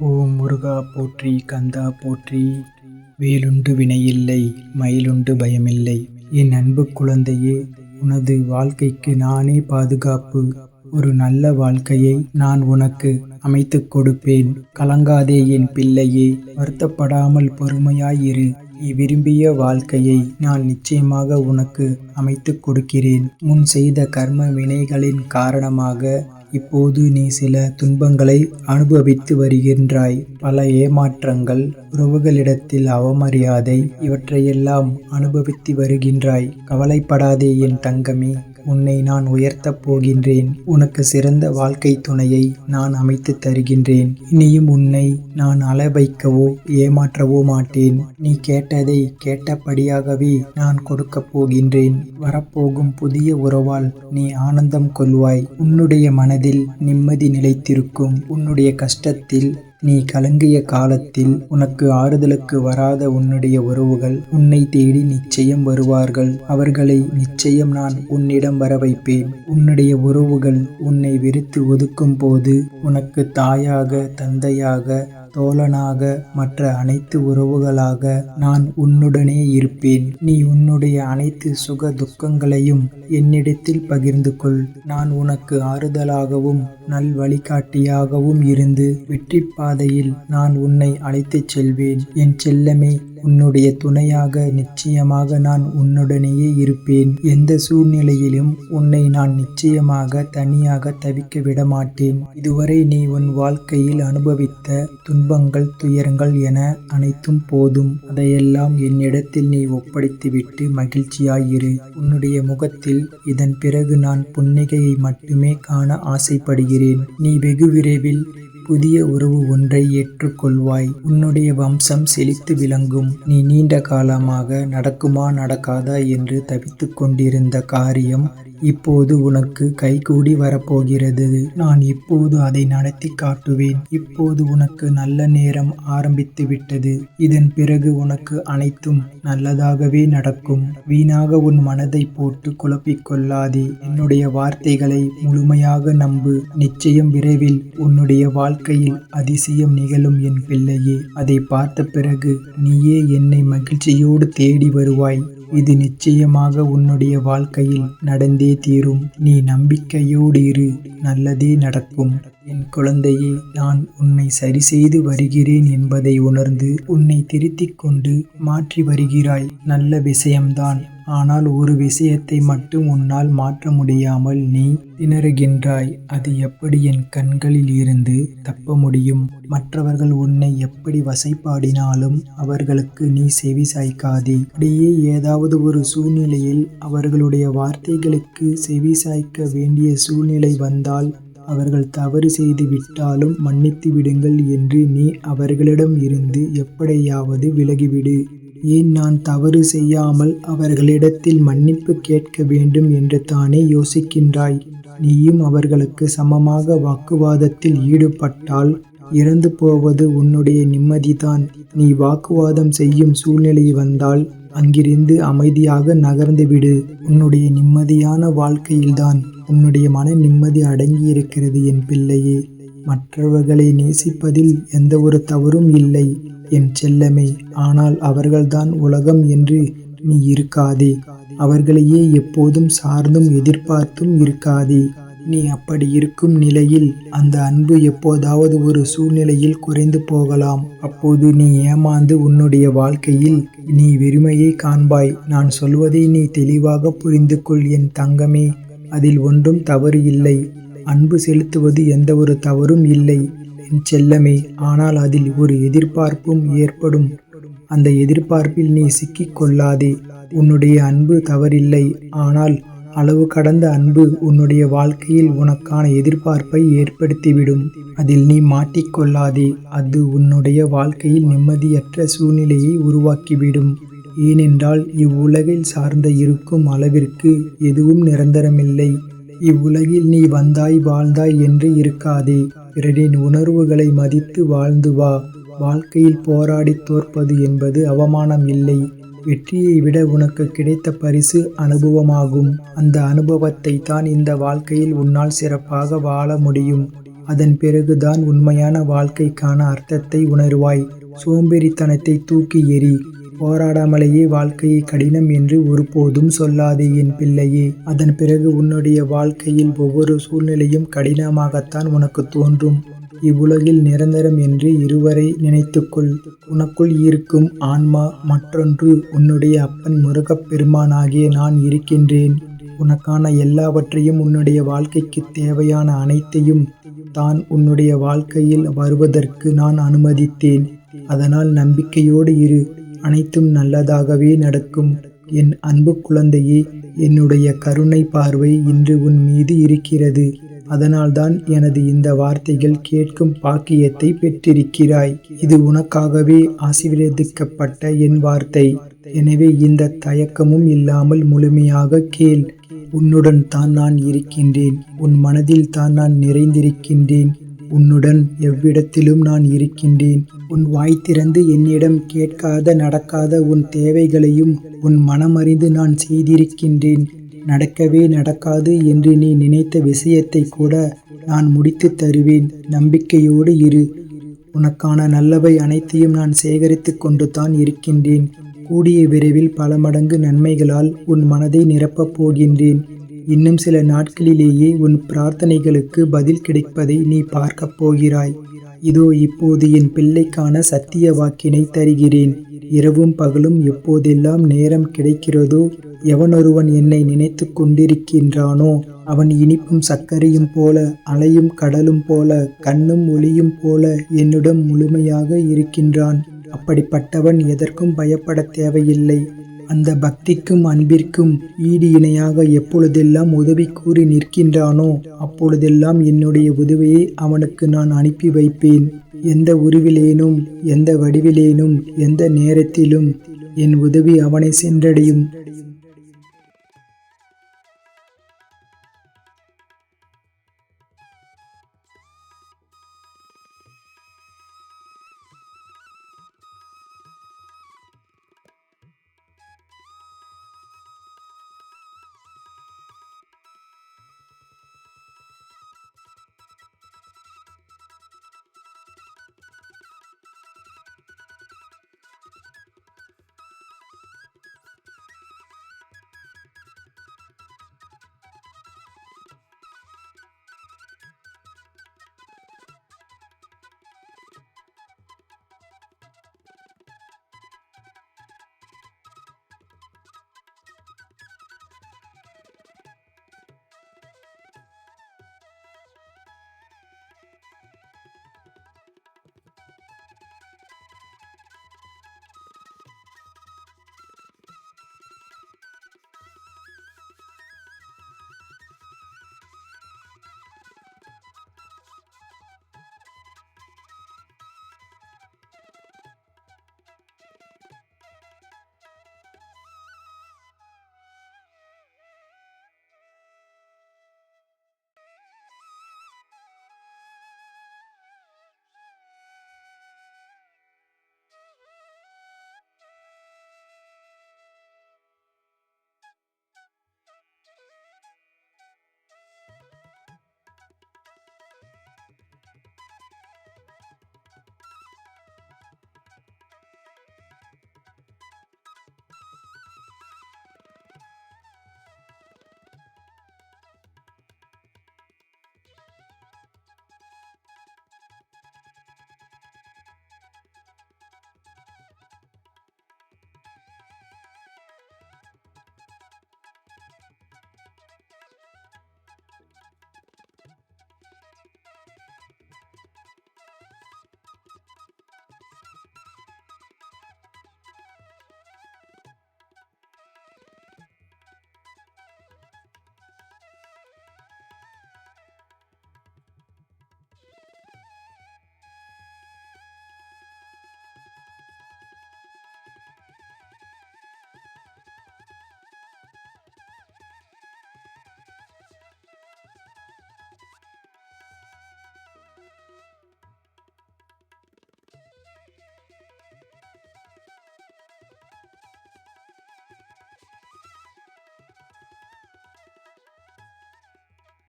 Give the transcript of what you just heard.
ஓம் முருகா போற்றி, கந்தா போற்றி. வேலுண்டு வினையில்லை, மயிலுண்டு பயமில்லை. என் அன்பு குழந்தையே, உனது வாழ்க்கைக்கு நானே பாதுகாப்பு. ஒரு நல்ல வாழ்க்கையை நான் உனக்கு அமைத்துக் கொடுப்பேன். கலங்காதே என் பிள்ளையே, வருத்தப்படாமல் பொறுமையாயிரு. நீ விரும்பிய வாழ்க்கையை நான் நிச்சயமாக உனக்கு அமைத்துக் கொடுக்கிறேன். முன் செய்த கர்ம வினைகளின் காரணமாக இப்போது நீ சில துன்பங்களை அனுபவித்து வருகின்றாய். பல ஏமாற்றங்கள், உறவுகளிடத்தில் அவமரியாதை, இவற்றையெல்லாம் அனுபவித்து வருகின்றாய். கவலைப்படாதே என் தங்கமே, உன்னை நான் உயர்த்தப் போகின்றேன். உனக்கு சிறந்த வாழ்க்கை துணையை நான் அமைத்து தருகின்றேன். இனியும் உன்னை நான் அழ வைக்கவோ ஏமாற்றவோ மாட்டேன். நீ கேட்டதை கேட்டபடியாகவே நான் கொடுக்கப் போகின்றேன். வரப்போகும் புதிய உறவால் நீ ஆனந்தம் கொள்வாய். உன்னுடைய மனதில் நிம்மதி நிலைத்திருக்கும். உன்னுடைய கஷ்டத்தில் நீ கலங்கிய காலத்தில் உனக்கு ஆறுதலுக்கு வராத உன்னுடைய உறவுகள் உன்னை தேடி நிச்சயம் வருவார்கள். அவர்களை நிச்சயம் நான் உன்னிடம் வர வைப்பேன். உன்னுடைய உறவுகள் உன்னை வெறுத்து ஒதுக்கும் போது உனக்கு தாயாக, தந்தையாக, தோழனாக, மற்ற அனைத்து உறவுகளாக நான் உன்னுடனே இருப்பேன். நீ உன்னுடைய அனைத்து சுக துக்கங்களையும் என்னிடத்தில் பகிர்ந்து கொள். நான் உனக்கு ஆறுதலாகவும் நல் வழிகாட்டியாகவும் இருந்து வெற்றி பாதையில் நான் உன்னை அழைத்துச் செல்வேன். என் செல்லமே, உன்னுடைய துணையாக நிச்சயமாக நான் உன்னுடனேயே இருப்பேன். எந்த சூழ்நிலையிலும் உன்னை நான் நிச்சயமாக தனியாக தவிக்க விட மாட்டேன். இதுவரை நீ உன் வாழ்க்கையில் அனுபவித்த துன்பங்கள், துயரங்கள் என அனைத்தும் போதும். அதையெல்லாம் என்னிடத்தில் நீ ஒப்படைத்துவிட்டு மகிழ்ச்சியாயிரு. உன்னுடைய முகத்தில் இதன் பிறகு நான் புன்னகையை மட்டுமே காண ஆசைப்படுகிறேன். நீ வெகு விரைவில் புதிய உறவு ஒன்றை ஏற்றுக்கொள்வாய். உன்னுடைய வம்சம் செழித்து விளங்கும். நீ நீண்ட காலமாக நடக்குமா நடக்காதா என்று தவித்துக் கொண்டிருந்த காரியம் இப்போது உனக்கு கைகூடி வரப்போகிறது. நான் இப்போது அதை நடத்தி காட்டுவேன். இப்போது உனக்கு நல்ல நேரம் ஆரம்பித்து விட்டது. இதன் பிறகு உனக்கு அனைத்தும் நல்லதாகவே நடக்கும். வீணாக உன் மனதை போட்டு குழப்பிக் கொள்ளாதே. என்னுடைய வார்த்தைகளை முழுமையாக நம்பு. நிச்சயம் விரைவில் உன்னுடைய வாழ்க்கையில் அதிசயம் நிகழும் என் பிள்ளையே. அதை பார்த்த பிறகு நீயே என்னை மகிழ்ச்சியோடு தேடி வருவாய். இது நிச்சயமாக உன்னுடைய வாழ்க்கையில் நடந்தே தீரும். நீ நம்பிக்கையோடு இரு, நல்லதே நடக்கும். என் குழந்தையே, நான் உன்னை சரி செய்து வருகிறேன் என்பதை உணர்ந்து உன்னை திருத்திக் கொண்டு மாற்றி வருகிறாய். நல்ல விஷயம்தான். ஆனால் ஒரு விஷயத்தை மட்டும் உன்னால் மாற்ற முடியாமல் நீ திணறுகின்றாய். அது எப்படி என் கண்களில் இருந்து தப்ப முடியும்? மற்றவர்கள் உன்னை எப்படி வசைபாடினாலும் அவர்களுக்கு நீ செவி சாய்க்காதே. அப்படியே ஏதாவது ஒரு சூழ்நிலையில் அவர்களுடைய வார்த்தைகளுக்கு செவி சாய்க்க வேண்டிய சூழ்நிலை வந்தால், அவர்கள் தவறு செய்து விட்டாலும் மன்னித்து விடுங்கள் என்று நீ அவர்களிடம் இருந்து எப்படியாவது விலகிவிடு. ஏன் நான் தவறு செய்யாமல் அவர்களிடத்தில் மன்னிப்பு கேட்க வேண்டும் என்று தானே யோசிக்கின்றாய்? நீயும் அவர்களுக்கு சமமாக வாக்குவாதத்தில் ஈடுபட்டால் இறந்து போவது உன்னுடைய நிம்மதிதான். நீ வாக்குவாதம் செய்யும் சூழ்நிலை வந்தால் அங்கிருந்து அமைதியாக நகர்ந்துவிடு. உன்னுடைய நிம்மதியான வாழ்க்கையில்தான் உன்னுடைய மன நிம்மதி அடங்கியிருக்கிறது என் பிள்ளையே. மற்றவர்களை நேசிப்பதில் எந்த ஒரு தவறும் இல்லை என் செல்லமே. ஆனால் அவர்கள்தான் உலகம் என்று நீ இருக்காதே. அவர்களையே எப்போதும் சார்ந்தும் எதிர்பார்த்தும் இருக்காதே. நீ அப்படி இருக்கும் நிலையில் அந்த அன்பு எப்போதாவது ஒரு சூழ்நிலையில் குறைந்து போகலாம். அப்போது நீ ஏமாந்து உன்னுடைய வாழ்க்கையில் நீ வெறுமையை காண்பாய். நான் சொல்வதை நீ தெளிவாக புரிந்து கொள் என் தங்கமே. அதில் ஒன்றும் தவறு இல்லை. அன்பு செலுத்துவது எந்த ஒரு தவறும் இல்லை என் செல்லமே. ஆனால் அதில் ஒரு எதிர்பார்ப்பும் ஏற்படும். அந்த எதிர்பார்ப்பில் நீ சிக்கிக் கொள்ளாதே. உன்னுடைய அன்பு தவறில்லை. ஆனால் அளவு கடந்த அன்பு உன்னுடைய வாழ்க்கையில் உனக்கான எதிர்பார்ப்பை ஏற்படுத்திவிடும். அதில் நீ மாட்டிக்கொள்ளாதே. அது உன்னுடைய வாழ்க்கையில் நிம்மதியற்ற சூழ்நிலையை உருவாக்கிவிடும். ஏனென்றால் இவ்வுலகில் சார்ந்த இருக்கும் அளவிற்கு எதுவும் நிரந்தரமில்லை. இவ்வுலகில் நீ வந்தாய் வாழ்ந்தாய் என்று இருக்காதே. பிறரின் உணர்வுகளை மதித்து வாழ்ந்து வா. வாழ்க்கையில் போராடி தோற்பது என்பது அவமானம் இல்லை. வெற்றியை விட உனக்கு கிடைத்த பரிசு அனுபவமாகும். அந்த அனுபவத்தை தான் இந்த வாழ்க்கையில் உன்னால் சிறப்பாக வாழ முடியும். அதன் பிறகுதான் உண்மையான வாழ்க்கைக்கான அர்த்தத்தை உணர்வாய். சோம்பேறித்தனத்தை தூக்கி எறி. போராடாமலேயே வாழ்க்கையை கடினம் என்று ஒருபோதும் சொல்லாதே என் பிள்ளையே. அதன் பிறகு உன்னுடைய வாழ்க்கையில் ஒவ்வொரு சூழ்நிலையும் கடினமாகத்தான் உனக்கு தோன்றும். இவ்வுலகில் நிரந்தரம் என்று இருவரை நினைத்துக்கொள். உனக்குள் இருக்கும் ஆன்மா மற்றொன்று உன்னுடைய அப்பன் முருகப்பெருமானாகிய நான் இருக்கின்றேன். உனக்கான எல்லாவற்றையும், உன்னுடைய வாழ்க்கைக்கு தேவையான அனைத்தையும் தான் உன்னுடைய வாழ்க்கையில் வருவதற்கு நான் அனுமதித்தேன். அதனால் நம்பிக்கையோடு இரு. அனைத்தும் நல்லதாகவே நடக்கும். என் அன்பு குழந்தையே, என்னுடைய கருணை பார்வை இன்று உன் மீது இருக்கிறது. அதனால்தான் எனது இந்த வார்த்தைகள் கேட்கும் பாக்கியத்தை பெற்றிருக்கிறாய். இது உனக்காகவே ஆசீர்வதிக்கப்பட்ட என் வார்த்தை. எனவே இந்த தயக்கமும் இல்லாமல் முழுமையாக கேள். உன்னுடன் தான் நான் இருக்கின்றேன். உன் மனதில் தான் நான் நிறைந்திருக்கின்றேன். உன்னுடன் எவ்விடத்திலும் நான் இருக்கின்றேன். உன் வாய் திறந்து என்னிடம் கேட்காத நடக்காத உன் தேவைகளையும் உன் மனமறிந்து நான் செய்திருக்கின்றேன். நடக்கவே நடக்காது என்று நீ நினைத்த விஷயத்தை கூட நான் முடித்து தருவேன். நம்பிக்கையோடு இரு. உனக்கான நல்லவை அனைத்தையும் நான் சேகரித்து கொண்டு தான் இருக்கின்றேன். கூடிய விரைவில் பல மடங்கு நன்மைகளால் உன் மனதை நிரப்பப் போகின்றேன். இன்னும் சில நாட்களிலேயே உன் பிரார்த்தனைகளுக்கு பதில் கிடைப்பதை நீ பார்க்கப் போகிறாய். இதோ இப்போது என் பிள்ளைக்கான சத்திய வாக்கினை தருகிறேன். இரவும் பகலும் எப்போதெல்லாம் நேரம் கிடைக்கிறதோ, எவனொருவன் என்னை நினைத்து கொண்டிருக்கின்றானோ அவன் இனிப்பும் சர்க்கரையும் போல, அலையும் கடலும் போல, கண்ணும் ஒளியும் போல என்னிடம் முழுமையாக இருக்கின்றான். அப்படிப்பட்டவன் எதற்கும் பயப்பட தேவையில்லை. அந்த பக்திக்கும் அன்பிற்கும் ஈடு இணையாக எப்பொழுதெல்லாம் உதவி கூறி நிற்கின்றானோ அப்பொழுதெல்லாம் என்னுடைய உதவியை அவனுக்கு நான் அனுப்பி வைப்பேன். எந்த உருவிலேனும், எந்த வடிவிலேனும், எந்த நேரத்திலும் என் உதவி அவனை சென்றடையும்.